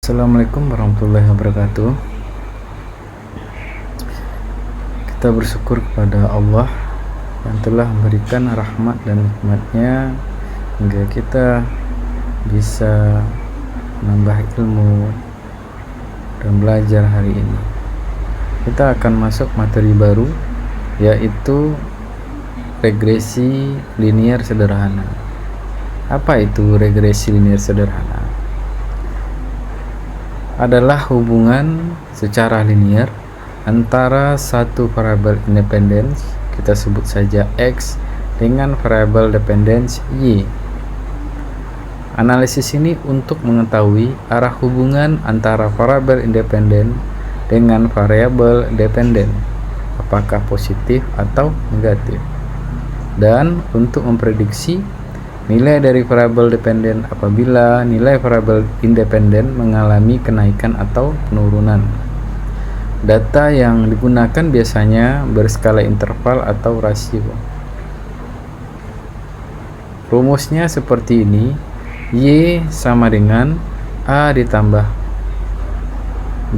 Assalamualaikum warahmatullahi wabarakatuh. Kita bersyukur kepada Allah yang telah memberikan rahmat dan nikmatnya hingga kita bisa menambah ilmu dan belajar hari ini. Kita akan masuk materi baru, yaitu regresi linier sederhana. Apa itu regresi linier sederhana? Adalah hubungan secara linier antara satu variabel independen, kita sebut saja X, dengan variabel dependens Y. Analisis ini untuk mengetahui arah hubungan antara variabel independen dengan variabel dependen, apakah positif atau negatif, dan untuk memprediksi nilai dari variabel dependen apabila nilai variabel independen mengalami kenaikan atau penurunan. Data yang digunakan biasanya berskala interval atau rasio. Rumusnya seperti ini: Y sama dengan A ditambah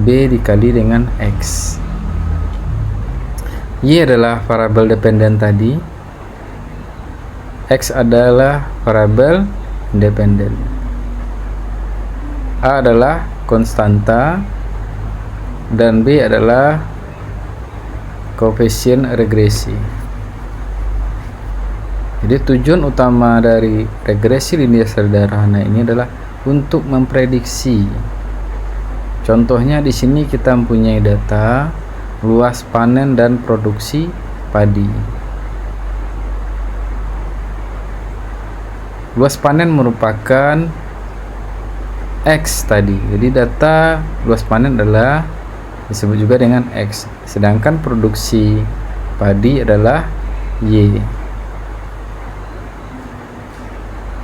B dikali dengan X. Y adalah variabel dependen tadi, X adalah variabel independen, A adalah konstanta, dan B adalah koefisien regresi. Jadi tujuan utama dari regresi linier sederhana ini adalah untuk memprediksi. Contohnya di sini kita mempunyai data luas panen dan produksi padi. Luas panen merupakan X tadi, jadi data luas panen adalah disebut juga dengan X, sedangkan produksi padi adalah Y.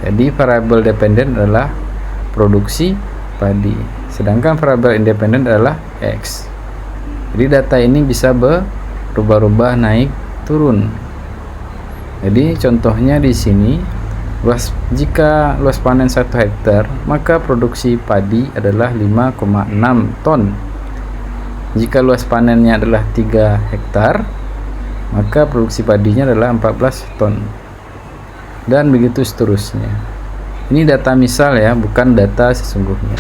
Jadi variabel dependen adalah produksi padi, sedangkan variabel independen adalah X. Jadi data ini bisa berubah-ubah, naik turun. Jadi contohnya di sini, jika luas panen 1 hektar, maka produksi padi adalah 5,6 ton. Jika luas panennya adalah 3 hektar, maka produksi padinya adalah 14 ton. Dan begitu seterusnya. Ini data misal ya, bukan data sesungguhnya.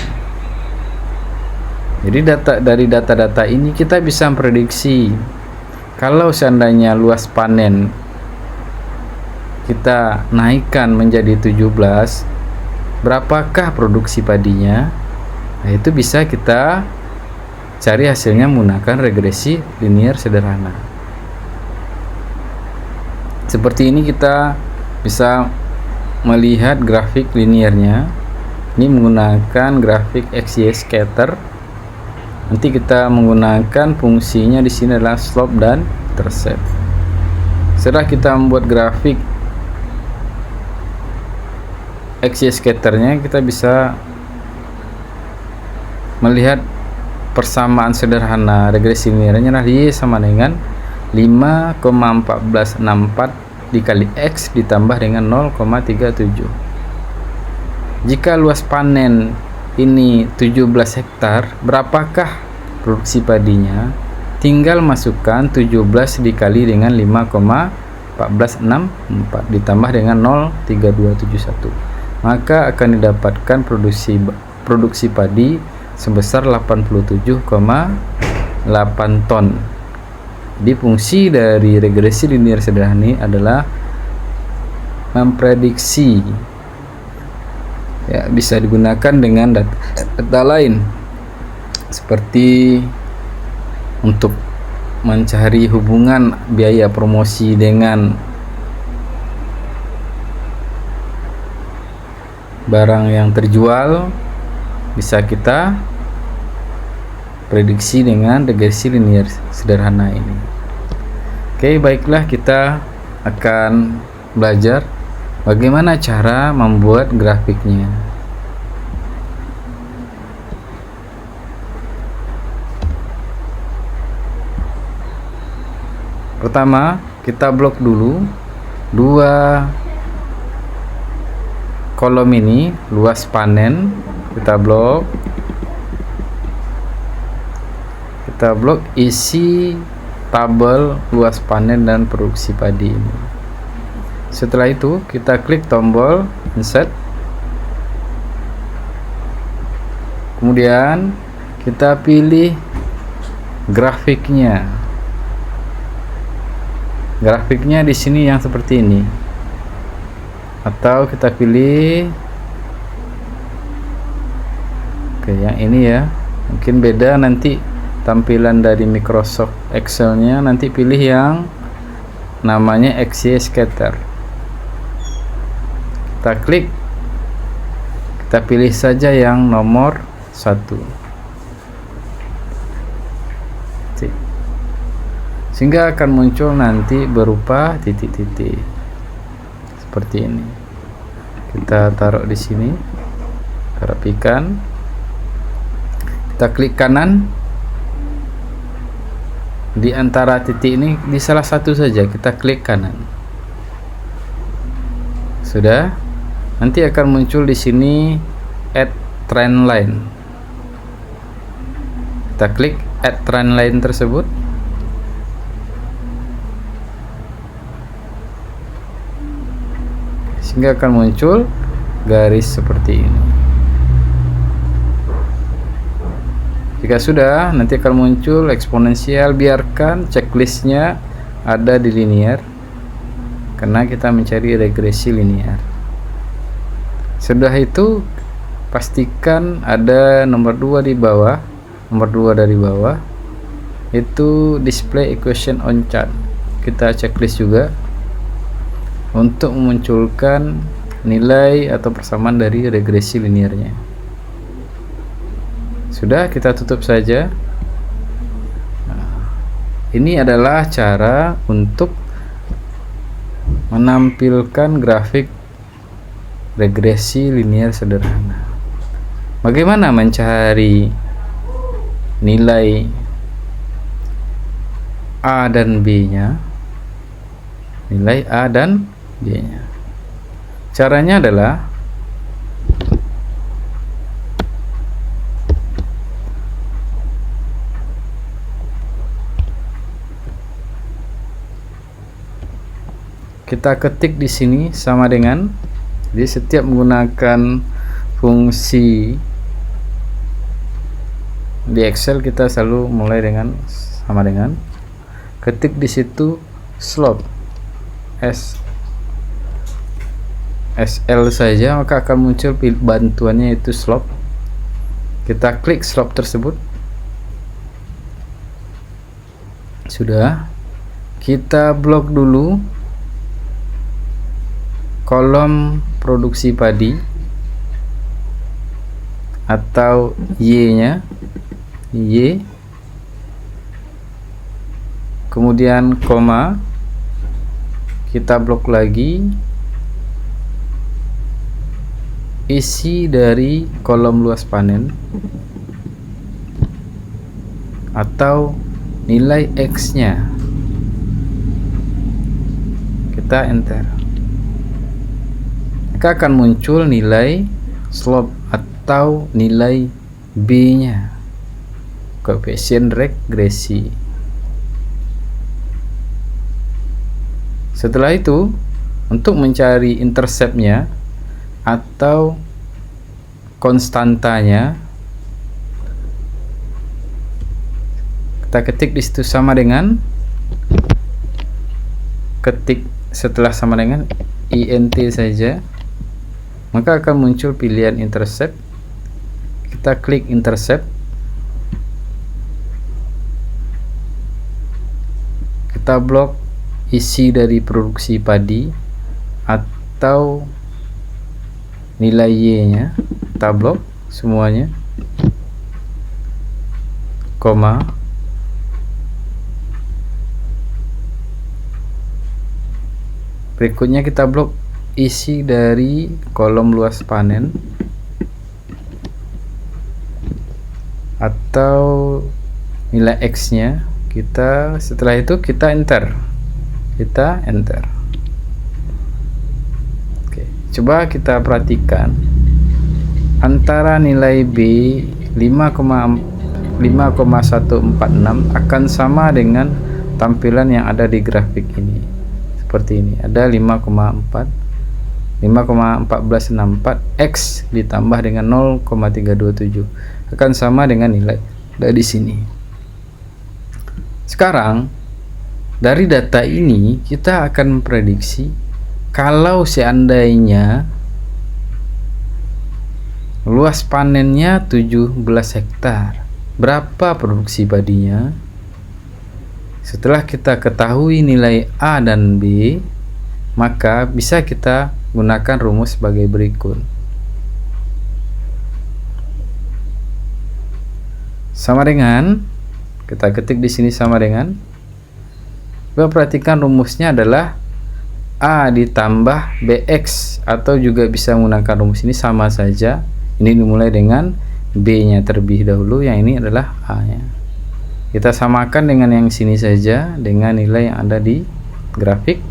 Jadi dari data-data ini kita bisa memprediksi kalau seandainya luas panen kita naikkan menjadi 17, berapakah produksi padinya? Nah, itu bisa kita cari hasilnya menggunakan regresi linier sederhana. Seperti ini kita bisa melihat grafik liniernya. Ini menggunakan grafik XY scatter. Nanti kita menggunakan fungsinya di sini adalah slope dan intercept. Setelah kita membuat grafik XY scatternya, kita bisa melihat persamaan sederhana regresi liniernya adalah Y sama dengan 5,1464 dikali X ditambah dengan 0,37. Jika luas panen ini 17 hektar, berapakah produksi padinya? Tinggal masukkan 17 dikali dengan 5,1464 ditambah dengan 0,3271. Maka akan didapatkan produksi padi sebesar 87,8 ton. Di fungsi dari regresi linier sederhana ini adalah memprediksi. Ya, bisa digunakan dengan data lain seperti untuk mencari hubungan biaya promosi dengan barang yang terjual, bisa kita prediksi dengan regresi linier sederhana ini. Oke, baiklah, kita akan belajar bagaimana cara membuat grafiknya. Pertama, kita blok dulu dua kolom ini, luas panen kita blok, kita blok isi tabel luas panen dan produksi padi ini. Setelah itu kita klik tombol insert, kemudian kita pilih grafiknya. Grafiknya di sini yang seperti ini, atau kita pilih yang ini ya, mungkin beda nanti tampilan dari Microsoft Excel-nya. Nanti pilih yang namanya XY Scatter, kita klik, kita pilih saja yang nomor 1, sehingga akan muncul nanti berupa titik-titik seperti ini. Kita taruh di sini, kita rapikan, kita klik kanan di antara titik ini, di salah satu saja kita klik kanan. Sudah, nanti akan muncul di sini add trend line. Kita klik add trend line tersebut. Sehingga akan muncul garis seperti ini. Jika sudah, nanti akan muncul eksponensial. Biarkan checklistnya ada di linear, karena kita mencari regresi linear. Setelah itu pastikan ada nomor 2 di bawah, nomor 2 dari bawah itu display equation on chart. Kita checklist juga untuk memunculkan nilai atau persamaan dari regresi linearnya. Sudah, kita tutup saja. Ini adalah cara untuk menampilkan grafik regresi linear sederhana. Bagaimana mencari nilai A dan B-nya? Nilai A dan B-nya. Caranya adalah kita ketik di sini sama dengan, jadi setiap menggunakan fungsi di Excel kita selalu mulai dengan sama dengan, ketik di situ slope SL saja, maka akan muncul bantuannya itu slope. Kita klik slope tersebut. Sudah, kita blok dulu kolom produksi padi atau Y-nya, Y, kemudian koma, kita blok lagi isi dari kolom luas panen atau nilai X-nya. Kita enter, maka akan muncul nilai slope atau nilai B-nya, koefisien regresi. Setelah itu, untuk mencari intercept-nya atau konstantanya, kita ketik di situ sama dengan, ketik setelah sama dengan int saja, maka akan muncul pilihan intercept. Kita klik intercept, kita blok isi dari produksi padi atau nilai Y-nya, kita blok semuanya, koma, berikutnya kita blok isi dari kolom luas panen atau nilai X-nya. Kita setelah itu kita enter, Oke, coba kita perhatikan antara nilai B 5,4 5,146 akan sama dengan tampilan yang ada di grafik ini. Seperti ini, ada 5,1464 X ditambah dengan 0,327 akan sama dengan nilai dari sini. Sekarang dari data ini kita akan memprediksi kalau seandainya luas panennya 17 hektar, berapa produksi padinya? Setelah kita ketahui nilai A dan B, maka bisa kita gunakan rumus sebagai berikut. Sama dengan, kita ketik di sini sama dengan, perhatikan rumusnya adalah A ditambah BX, atau juga bisa menggunakan rumus ini sama saja. Ini dimulai dengan B-nya terlebih dahulu, yang ini adalah A-nya. Kita samakan dengan yang sini saja, dengan nilai yang ada di grafik.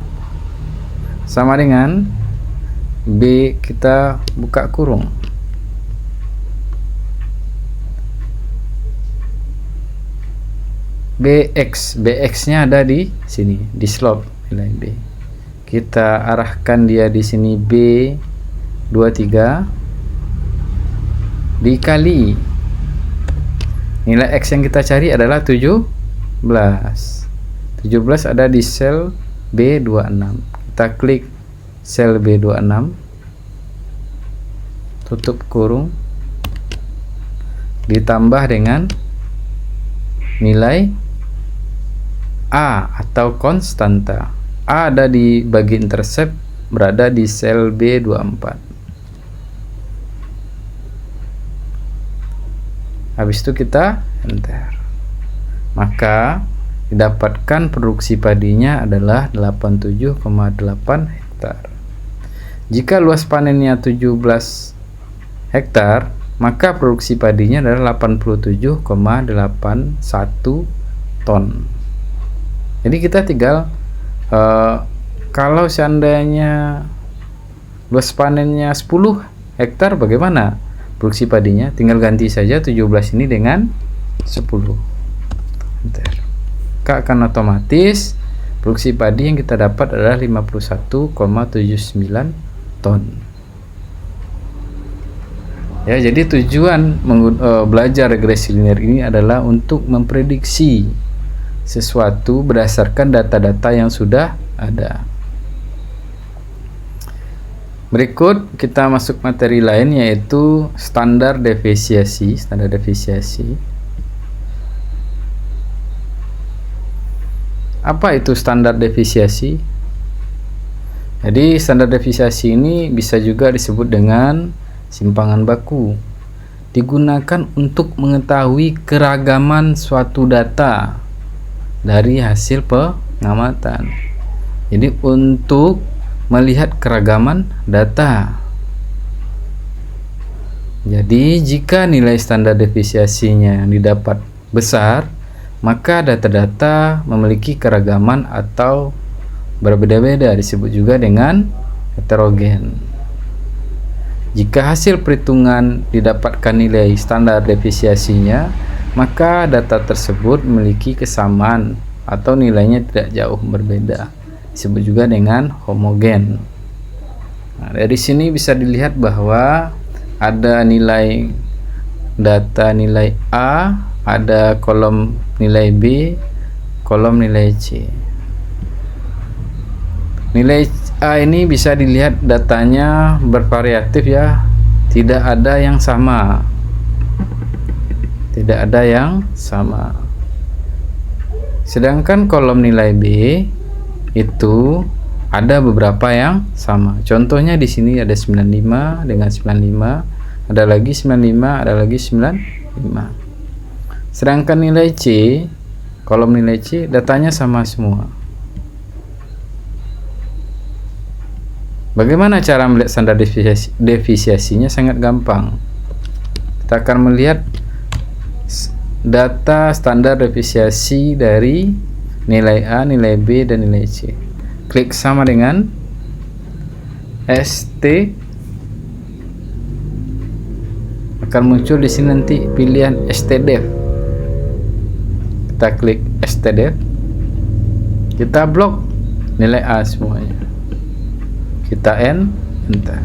Sama dengan B, kita buka kurung. BX-nya ada di sini, di slope nilai B. Kita arahkan dia di sini B23 dikali nilai X yang kita cari adalah 17 ada di sel B26. Kita klik sel B26, tutup kurung, ditambah dengan nilai A atau konstanta. A ada di bagi intercept, berada di sel B24. Habis itu kita enter, maka didapatkan produksi padinya adalah 87,8 hektar. Jika luas panennya 17 hektar, maka produksi padinya adalah 87,81 ton. Jadi kita tinggal kalau seandainya luas panennya 10 hektar, bagaimana produksi padinya? Tinggal ganti saja 17 ini dengan 10. Maka akan otomatis produksi padi yang kita dapat adalah 51,79 ton. Ya, jadi tujuan belajar regresi linear ini adalah untuk memprediksi sesuatu berdasarkan data-data yang sudah ada. Berikut kita masuk materi lain, yaitu standar defisiasi. Apa itu standar defisiasi? Jadi standar defisiasi ini bisa juga disebut dengan simpangan baku. Digunakan untuk mengetahui keragaman suatu data dari hasil pengamatan. Jadi untuk melihat keragaman data. Jadi jika nilai standar defisiasinya yang didapat besar, maka data-data memiliki keragaman atau berbeda-beda, disebut juga dengan heterogen. Jika hasil perhitungan didapatkan nilai standar defisiasinya, maka data tersebut memiliki kesamaan atau nilainya tidak jauh berbeda, disebut juga dengan homogen. Nah, dari sini bisa dilihat bahwa ada nilai data nilai A, ada kolom nilai B, kolom nilai C. Nilai A ini bisa dilihat datanya bervariatif ya, tidak ada yang sama. Tidak ada yang sama. Sedangkan kolom nilai B itu ada beberapa yang sama. Contohnya di sini ada 95 dengan 95, ada lagi 95, ada lagi 95. Sedangkan nilai C, kolom nilai C datanya sama semua. Bagaimana cara melihat standar defisiasinya? Sangat gampang. Kita akan melihat data standar defisiasi dari nilai A, nilai B, dan nilai C. Klik sama dengan ST, akan muncul di sini nanti pilihan STDEF. kita klik stdef, kita blok nilai A semuanya, kita enter.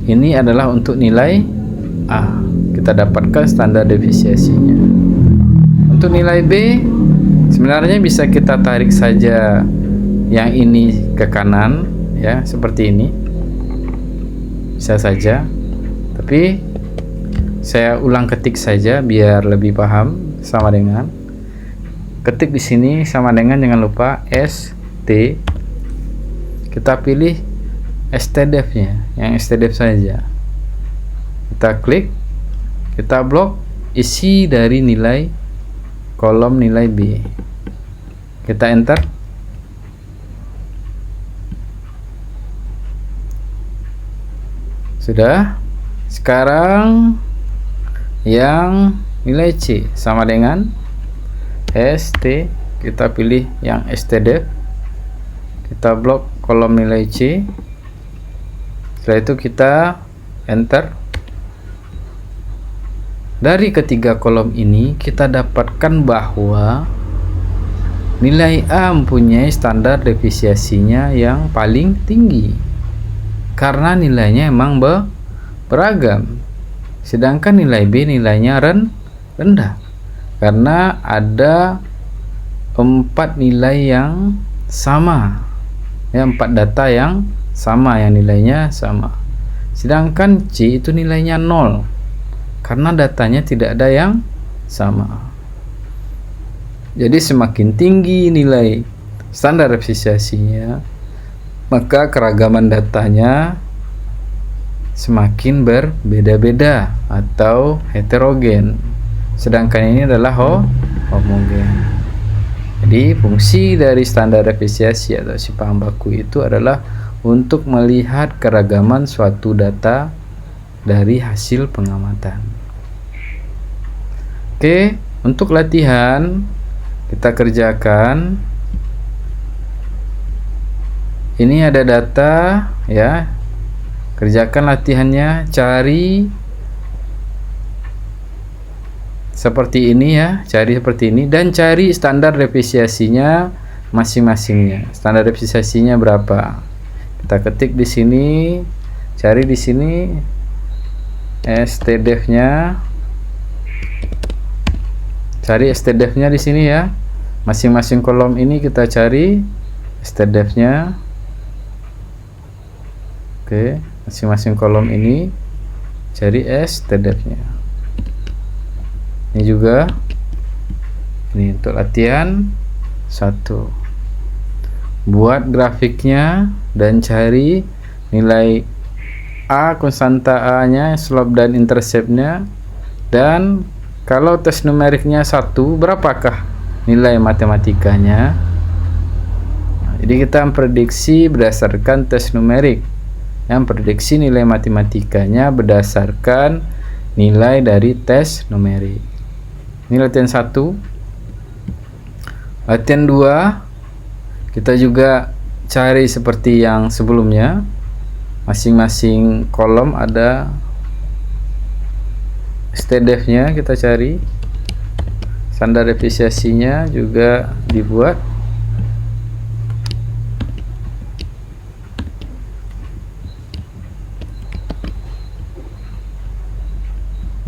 Ini adalah untuk nilai A, kita dapatkan standar defisiasinya. Untuk nilai B sebenarnya bisa kita tarik saja yang ini ke kanan ya, seperti ini bisa saja, tapi saya ulang ketik saja biar lebih paham. Sama dengan ketik di sini, sama dengan, jangan lupa ST, kita pilih stdef nya, yang stdef saja, kita klik, kita blok isi dari nilai kolom nilai B, kita enter. Sudah. Sekarang yang nilai C sama dengan ST, kita pilih yang stdef, kita blok kolom nilai C, setelah itu kita enter. Dari ketiga kolom ini kita dapatkan bahwa nilai A mempunyai standar defisiasinya yang paling tinggi karena nilainya emang beragam, sedangkan nilai B nilainya rendah karena ada 4 nilai yang sama ya, 4 data yang sama yang nilainya sama, sedangkan C itu nilainya 0 karena datanya tidak ada yang sama. Jadi semakin tinggi nilai standar defisiasinya, maka keragaman datanya semakin berbeda-beda atau heterogen, sedangkan ini adalah homogen. Jadi fungsi dari standar defisiasi atau si paham baku itu adalah untuk melihat keragaman suatu data dari hasil pengamatan. Oke, untuk latihan kita kerjakan. Ini ada data ya, kerjakan latihannya, cari seperti ini ya, cari seperti ini dan cari standar defisiasinya masing-masingnya. Standar defisiasinya berapa? Kita ketik di sini, cari di sini stdef-nya, cari stdef-nya di sini ya. Masing-masing kolom ini kita cari stdef-nya. Oke, masing-masing kolom ini cari stdef-nya. Ini juga, ini untuk latihan 1. Buat grafiknya dan cari nilai A, konstanta A nya, slope dan intercept-nya, dan kalau tes numeriknya 1, berapakah nilai matematikanya. Jadi kita memprediksi berdasarkan tes numerik, yang prediksi nilai matematikanya berdasarkan nilai dari tes numerik. Ini latihan 1. Latihan 2 kita juga cari seperti yang sebelumnya, masing-masing kolom ada stdef-nya, kita cari standar defisiasinya juga dibuat.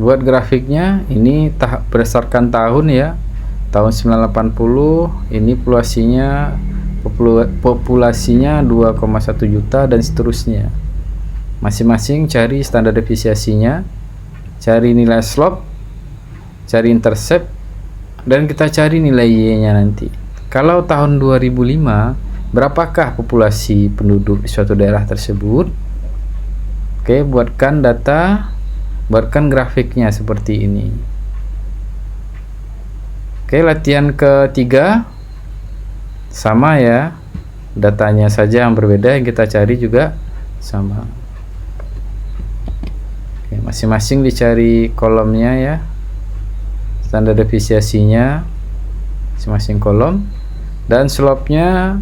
Buat grafiknya ini berdasarkan tahun ya, tahun 1980, ini populasinya 2,1 juta dan seterusnya. Masing-masing cari standar defisiasinya, cari nilai slope, cari intercept, dan kita cari nilai Y nya nanti. Kalau tahun 2005, berapakah populasi penduduk di suatu daerah tersebut? Oke, buatkan data, buatkan grafiknya seperti ini. Oke, latihan ketiga sama ya, datanya saja yang berbeda, yang kita cari juga sama. Oke, masing-masing dicari kolomnya ya, standar defisiasinya masing-masing kolom, dan slope-nya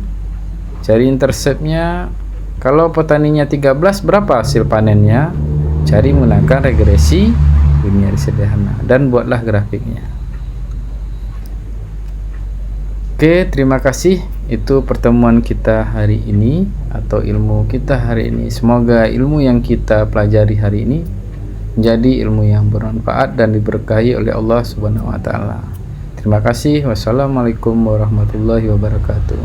cari intercept-nya. Kalau petaninya 13, berapa hasil panennya? Cari menggunakan regresi linear sederhana dan buatlah grafiknya. Oke, terima kasih. Itu pertemuan kita hari ini atau ilmu kita hari ini. Semoga ilmu yang kita pelajari hari ini menjadi ilmu yang bermanfaat dan diberkahi oleh Allah Subhanahu wa taala. Terima kasih. Wassalamualaikum warahmatullahi wabarakatuh.